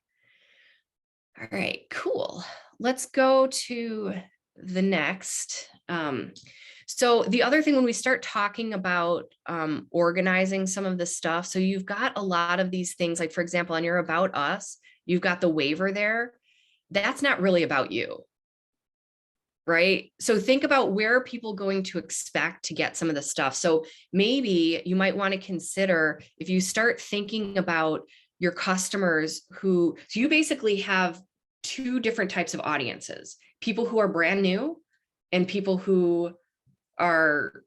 Speaker 2: All right, cool. Let's go to the next. So the other thing when we start talking about organizing some of this stuff, so you've got a lot of these things, like for example, on your About Us, you've got the waiver there. That's not really about you, right? So think about where are people going to expect to get some of the stuff. So maybe you might want to consider, if you start thinking about your customers so you basically have two different types of audiences, people who are brand new and people who are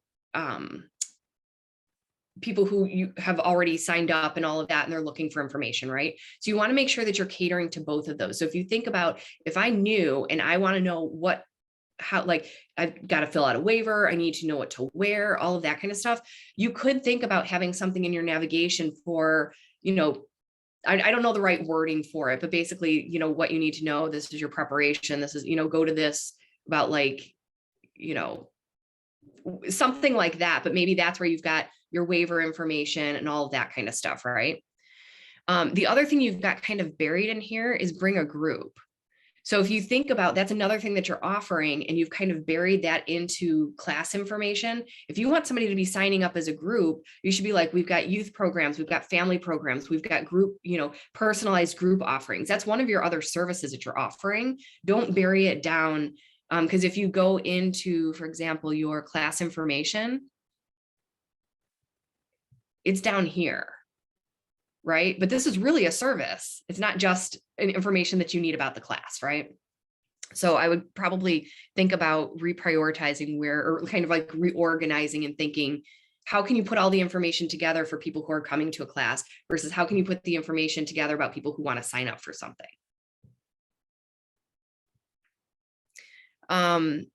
Speaker 2: people who you have already signed up and all of that, and they're looking for information, right? So you want to make sure that you're catering to both of those. So if you think about, if I knew and I want to know how, like, I've got to fill out a waiver, I need to know what to wear, all of that kind of stuff. You could think about having something in your navigation for, I don't know the right wording for it, but basically, what you need to know, this is your preparation. This is, go to this about like, something like that, but maybe that's where you've got your waiver information and all of that kind of stuff, right? The other thing you've got kind of buried in here is bring a group. So if you think about, that's another thing that you're offering and you've kind of buried that into class information. If you want somebody to be signing up as a group, you should be like, we've got youth programs, we've got family programs, we've got group, personalized group offerings. That's one of your other services that you're offering. Don't bury it down. Because if you go into, for example, your class information, it's down here, right? But this is really a service. It's not just an information that you need about the class, right? So I would probably think about reprioritizing or kind of like reorganizing and thinking, how can you put all the information together for people who are coming to a class versus how can you put the information together about people who want to sign up for something? I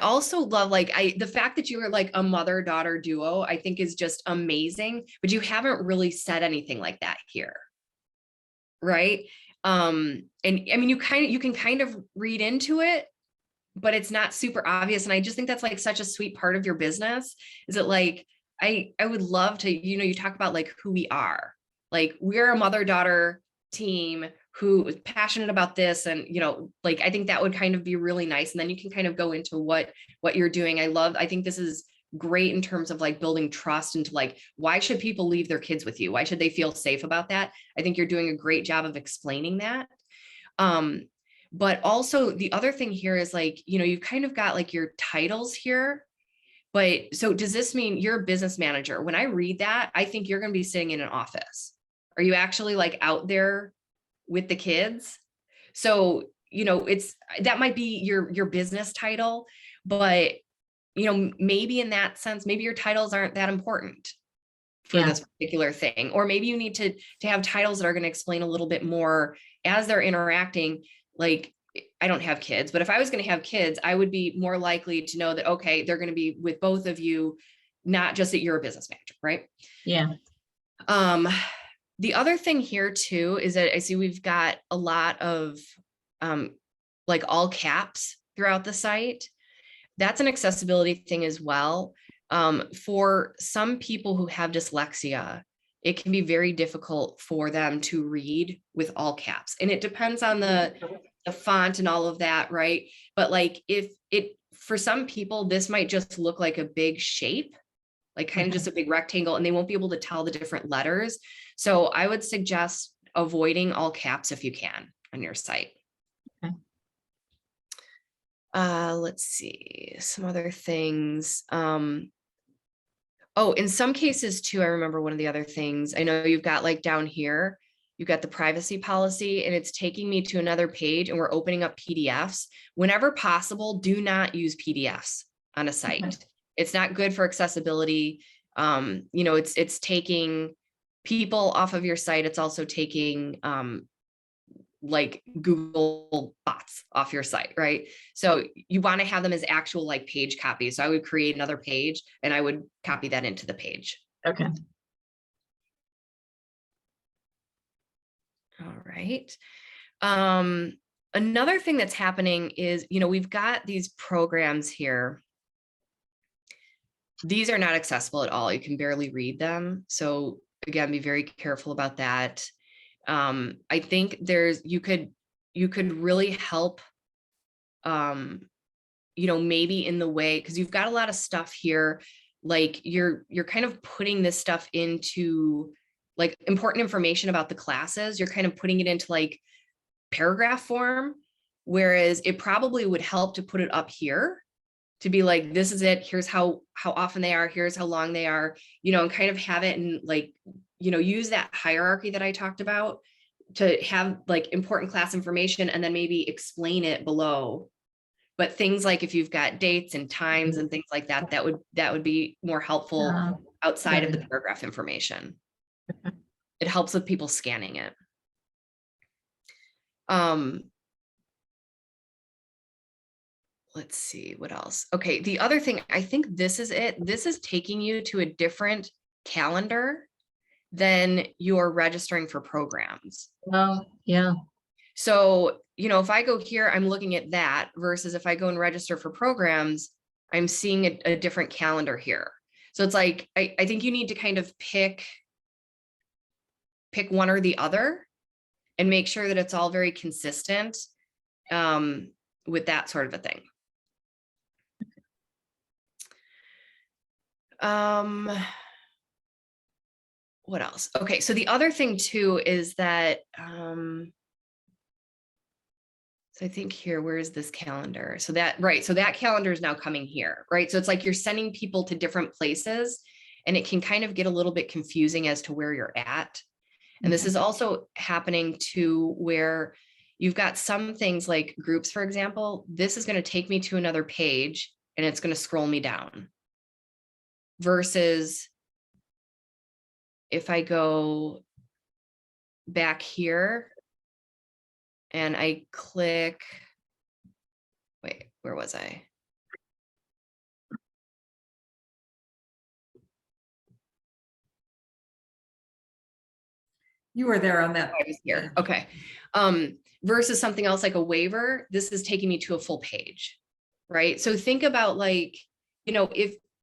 Speaker 2: also love the fact that you are like a mother-daughter duo, I think is just amazing, but you haven't really said anything like that here. Right. And I mean, you can kind of read into it, but it's not super obvious. And I just think that's like such a sweet part of your business. Is it like, I would love to, you talk about like who we are. Like, we're a mother-daughter team who is passionate about this. And, you know, like, I think that would kind of be really nice. And then you can kind of go into what you're doing. I think this is great in terms of like building trust into like, why should people leave their kids with you? Why should they feel safe about that? I think you're doing a great job of explaining that. But also the other thing here is like, you know, you've kind of got like your titles here. But so does this mean you're a business manager? When I read that, I think you're going to be sitting in an office. Are you actually like out there with the kids? So, you know, that might be your business title, but, you know, maybe in that sense, maybe your titles aren't that important for this particular thing. Or maybe you need to have titles that are going to explain a little bit more as they're interacting. Like, I don't have kids, but if I was going to have kids, I would be more likely to know that, okay, they're going to be with both of you, not just that you're a business manager, right?
Speaker 4: Yeah.
Speaker 2: The other thing here too, is that I see we've got a lot of like all caps throughout the site. That's an accessibility thing as well. For some people who have dyslexia, it can be very difficult for them to read with all caps. And it depends on the font and all of that, right? But like for some people, this might just look like a big shape, like kind of just a big rectangle, and they won't be able to tell the different letters. So I would suggest avoiding all caps if you can on your site.
Speaker 4: Okay.
Speaker 2: Let's see, some other things. Oh, in some cases too, I remember one of the other things, I know you've got like down here, you've got the privacy policy, and it's taking me to another page, and we're opening up PDFs. Whenever possible, do not use PDFs on a site. Okay. It's not good for accessibility. You know, it's taking people off of your site. It's also taking like Google bots off your site, right? So you want to have them as actual like page copies. So I would create another page and I would copy that into the page.
Speaker 4: Okay.
Speaker 2: All right. Another thing that's happening is, you know, we've got these programs here. These are not accessible at all. You can barely read them. So again, be very careful about that. I think you could really help, you know, maybe in the way, because you've got a lot of stuff here, like you're kind of putting this stuff into like important information about the classes. You're kind of putting it into like paragraph form, whereas it probably would help to put it up here to be like, this is it. Here's how often they are. Here's how long they are, you know, and kind of have it and like, you know, use that hierarchy that I talked about to have like important class information and then maybe explain it below. But things like if you've got dates and times and things like that, that would be more helpful outside of the paragraph information. It helps with people scanning it. Let's see what else. Okay, the other thing, I think this is it. This is taking you to a different calendar than you're registering for programs.
Speaker 4: Oh, yeah.
Speaker 2: So, you know, if I go here, I'm looking at that versus if I go and register for programs, I'm seeing a different calendar here. So it's like, I think you need to kind of pick one or the other and make sure that it's all very consistent with that sort of a thing. What else? Okay, so the other thing too is that, so I think here, where is this calendar? So that, right, so that calendar is now coming here, right? So it's like you're sending people to different places and it can kind of get a little bit confusing as to where you're at. And this is also happening to where you've got some things like groups, for example, this is going to take me to another page and it's going to scroll me down. Versus if I go back here and I click, wait, where was I?
Speaker 1: You were there on that.
Speaker 2: I was here. Okay. Versus something else like a waiver, this is taking me to a full page, right? So think about like, you know,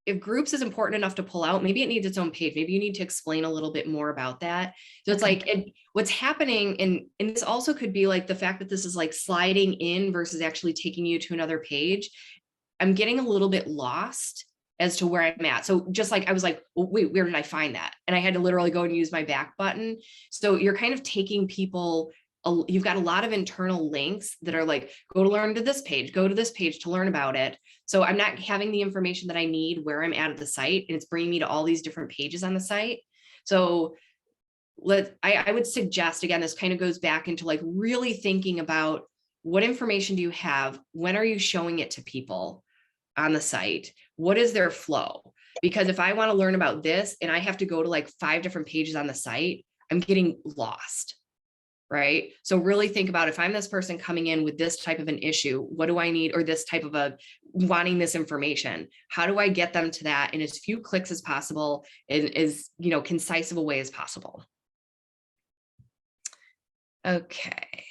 Speaker 2: if groups is important enough to pull out, maybe it needs its own page. Maybe you need to explain a little bit more about that. So it's like, what's happening, and this also could be like the fact that this is like sliding in versus actually taking you to another page. I'm getting a little bit lost as to where I'm at. So just like, I was like, well, wait, where did I find that? And I had to literally go and use my back button. So you're kind of taking people, you've got a lot of internal links that are like, go to learn to this page, go to this page to learn about it. So I'm not having the information that I need where I'm at the site, and it's bringing me to all these different pages on the site. So I would suggest, again, this kind of goes back into like really thinking about what information do you have? When are you showing it to people on the site? What is their flow? Because if I want to learn about this and I have to go to like 5 different pages on the site, I'm getting lost. Right? So really think about, if I'm this person coming in with this type of an issue, what do I need? Or this type of wanting this information, how do I get them to that in as few clicks as possible, and as, concise of a way as possible? Okay.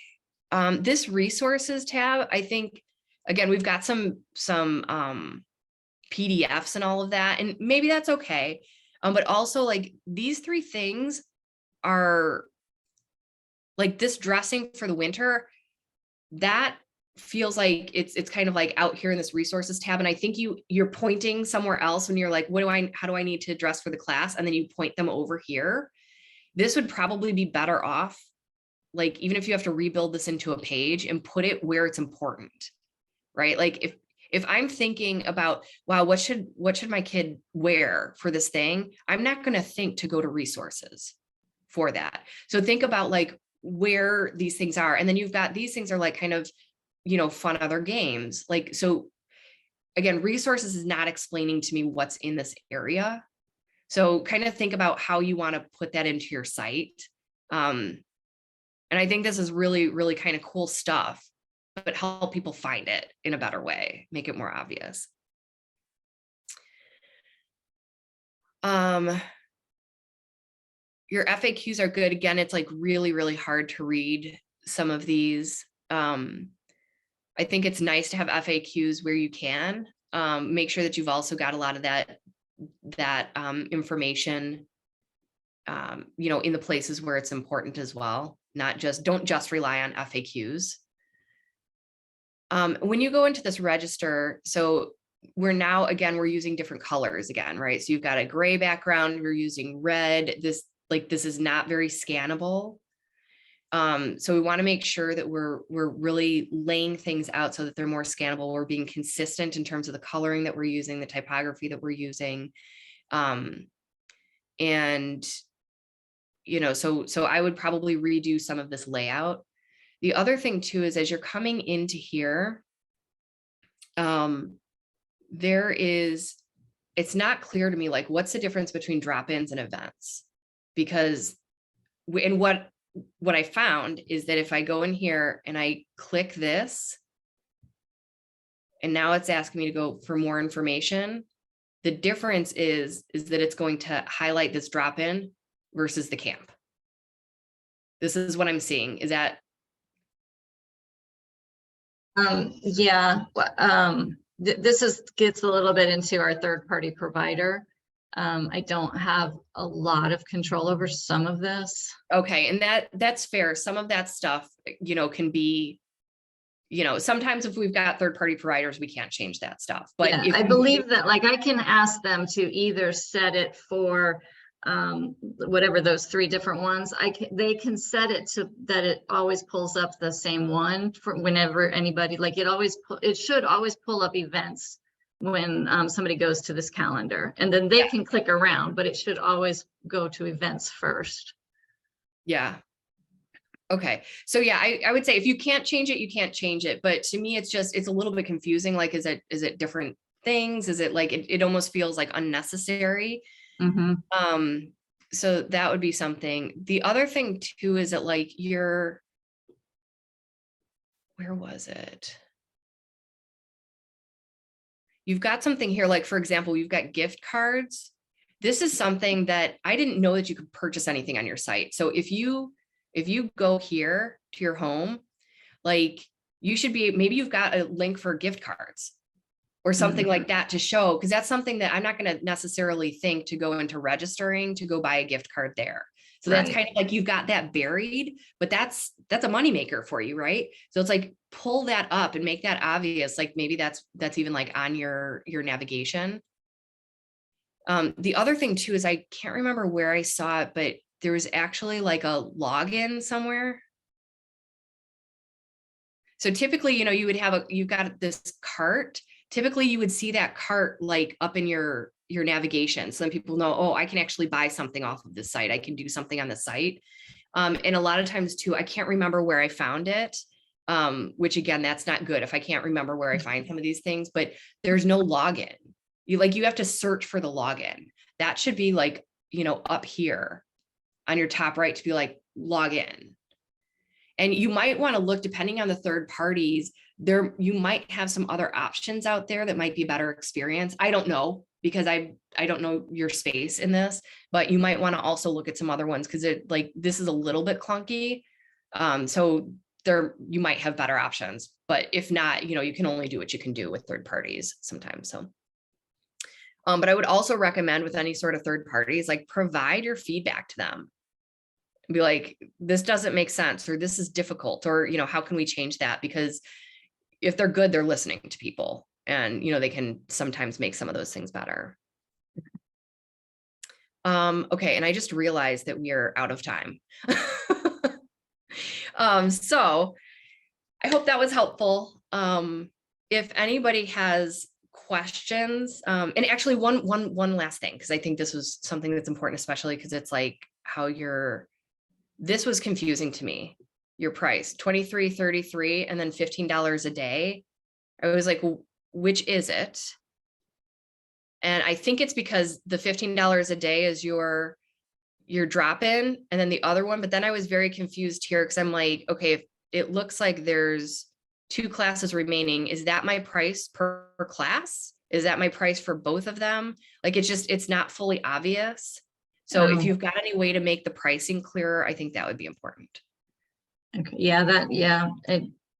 Speaker 2: This resources tab, I think, again, we've got some PDFs and all of that, and maybe that's okay. But also like these 3 things are like this dressing for the winter, that feels like it's kind of like out here in this resources tab. And I think you're pointing somewhere else when you're like, how do I need to dress for the class? And then you point them over here. This would probably be better off, like, even if you have to rebuild this into a page and put it where it's important, right? Like if I'm thinking about, wow, what should my kid wear for this thing? I'm not going to think to go to resources for that. So think about like where these things are. And then you've got these things are like kind of, fun other games. Like, so again, resources is not explaining to me what's in this area. So kind of think about how you want to put that into your site. And I think this is really, really kind of cool stuff, but help people find it in a better way, make it more obvious. Your FAQs are good. Again, it's like really, really hard to read some of these. I think it's nice to have FAQs where you can. Make sure that you've also got a lot of that information, in the places where it's important as well. Don't just rely on FAQs. When you go into this register, so we're using different colors again, right? So you've got a gray background, you're using red. This is not very scannable. So we want to make sure that we're really laying things out so that they're more scannable. We're being consistent in terms of the coloring that we're using, the typography that we're using. So I would probably redo some of this layout. The other thing too is, as you're coming into here, it's not clear to me, like, what's the difference between drop-ins and events? Because what I found is that if I go in here and I click this, and now it's asking me to go for more information, the difference is that it's going to highlight this drop-in versus the camp. This is what I'm seeing. Is that?
Speaker 4: Yeah. This gets a little bit into our third-party provider. I don't have a lot of control over some of this.
Speaker 2: Okay, and that's fair. Some of that stuff, can be, sometimes if we've got third-party providers, we can't change that stuff. But
Speaker 4: yeah, I believe that, like, I can ask them to either set it for whatever those 3 different ones. They can set it to that it always pulls up the same one for whenever anybody, like, it should always pull up events when somebody goes to this calendar, and then they can click around, but it should always go to events first.
Speaker 2: Yeah. Okay. So yeah, I would say if you can't change it, you can't change it. But to me, it's a little bit confusing. Like, is it different things? Is it like, it almost feels like unnecessary.
Speaker 4: Mm-hmm.
Speaker 2: So that would be something. The other thing too, is that like where was it? You've got something here, like, for example, you've got gift cards. This is something that I didn't know that you could purchase anything on your site. So if you go here to your home, like, you should be, maybe you've got a link for gift cards, or something like that to show, because that's something that I'm not going to necessarily think to go into registering to go buy a gift card there. So that's
Speaker 4: Right.
Speaker 2: kind of like you've got that buried, but that's a moneymaker for you, right? So it's like pull that up and make that obvious. Like maybe that's even like on your navigation. The other thing too is I can't remember where I saw it, but there was actually like a login somewhere. So typically, you would have you've got this cart. Typically you would see that cart like up in your navigation. So then people know, oh, I can actually buy something off of this site. I can do something on the site. And a lot of times too, I can't remember where I found it. Which again, that's not good if I can't remember where I find some of these things, but there's no login. You have to search for the login. That should be like, up here on your top right to be like log in. And you might want to look, depending on the third parties, you might have some other options out there that might be a better experience. I don't know, because I don't know your space in this, but you might want to also look at some other ones, because this is a little bit clunky. So you might have better options, but if not, you can only do what you can do with third parties sometimes. So, but I would also recommend with any sort of third parties, like provide your feedback to them. Be like, this doesn't make sense, or this is difficult, or, how can we change that? Because if they're good, they're listening to people, and, they can sometimes make some of those things better. Okay. And I just realized that we are out of time. So I hope that was helpful. If anybody has questions, and actually one last thing, because I think this was something that's important, especially because it's like how this was confusing to me. Your price, $23.33 and then $15 a day. I was like, which is it? And I think it's because the $15 a day is your drop-in, and then the other one. But then I was very confused here, because I'm like, okay, if it looks like there's 2 classes remaining, is that my price per class? Is that my price for both of them? Like, it's not fully obvious. So if you've got any way to make the pricing clearer, I think that would be important.
Speaker 4: Okay. Yeah,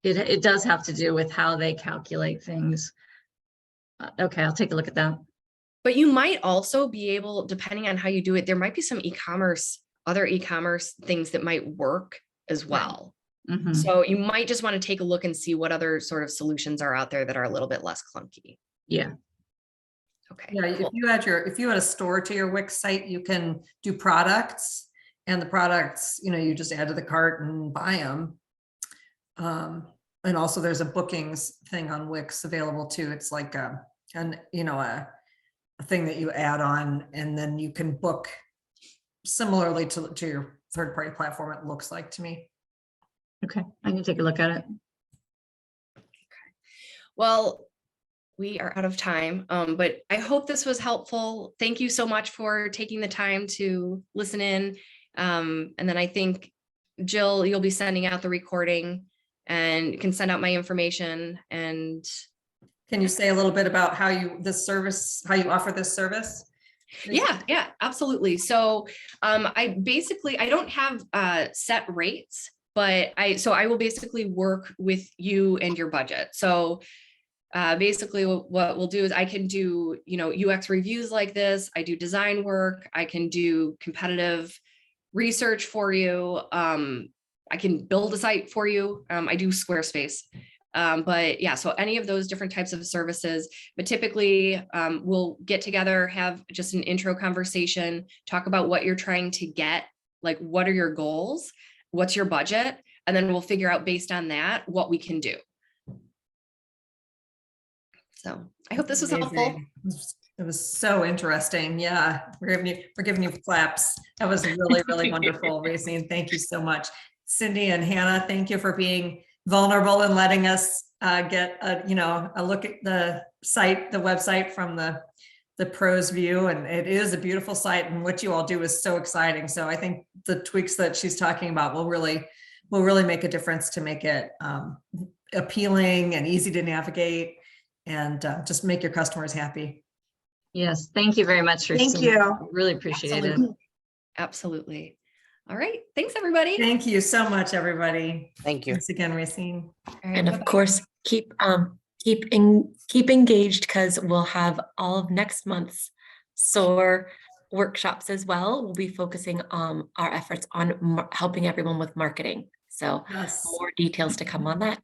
Speaker 4: it does have to do with how they calculate things. Okay, I'll take a look at that.
Speaker 2: But you might also be able, depending on how you do it, there might be some other e-commerce things that might work as well.
Speaker 4: Right. Mm-hmm.
Speaker 2: So you might just want to take a look and see what other sort of solutions are out there that are a little bit less clunky.
Speaker 4: Yeah.
Speaker 2: Okay.
Speaker 1: Yeah,
Speaker 2: Cool.
Speaker 1: if you had a store to your Wix site, you can do products, and the products, you just add to the cart and buy them. And also there's a bookings thing on Wix available too. It's like a thing that you add on, and then you can book similarly to your third party platform, it looks like to me.
Speaker 4: Okay, I can take a look at it.
Speaker 2: Well, we are out of time, but I hope this was helpful. Thank you so much for taking the time to listen in. And then I think, Jill, you'll be sending out the recording, and you can send out my information. And
Speaker 1: can you say a little bit about how you offer this service?
Speaker 2: Yeah, absolutely. So I don't have set rates, but I will basically work with you and your budget. So basically what we'll do is I can do, UX reviews like this. I do design work. I can do competitive research for you. I can build a site for you. I do Squarespace. But yeah, so any of those different types of services, but typically we'll get together, have just an intro conversation, talk about what you're trying to get, like what are your goals, what's your budget, and then we'll figure out based on that what we can do. So I hope this was helpful.
Speaker 1: It was so interesting. Yeah, we're giving you claps. That was really, really wonderful, Racine. Thank you so much. Cindy and Hannah, thank you for being vulnerable and letting us get a look at the website from the pros view. And it is a beautiful site, and what you all do is so exciting. So I think the tweaks that she's talking about will really make a difference to make it appealing and easy to navigate, and just make your customers happy.
Speaker 4: Yes, thank you very much.
Speaker 7: Thank you.
Speaker 4: Really appreciate it.
Speaker 2: Absolutely. All right. Thanks, everybody.
Speaker 1: Thank you so much, everybody.
Speaker 8: Thank you.
Speaker 1: Thanks again, Racine.
Speaker 2: All right,
Speaker 9: And of
Speaker 2: bye-bye.
Speaker 9: course, keep
Speaker 8: keep engaged because we'll have all of next month's SOAR workshops as well. We'll be focusing our efforts on helping everyone with marketing. So
Speaker 1: Yes.
Speaker 8: more details to come on that.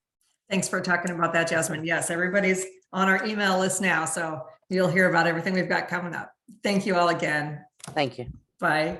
Speaker 1: Thanks for talking about that, Jasmine. Yes, everybody's on our email list now, so you'll hear about everything we've got coming up. Thank you all again.
Speaker 9: Thank you.
Speaker 1: Bye.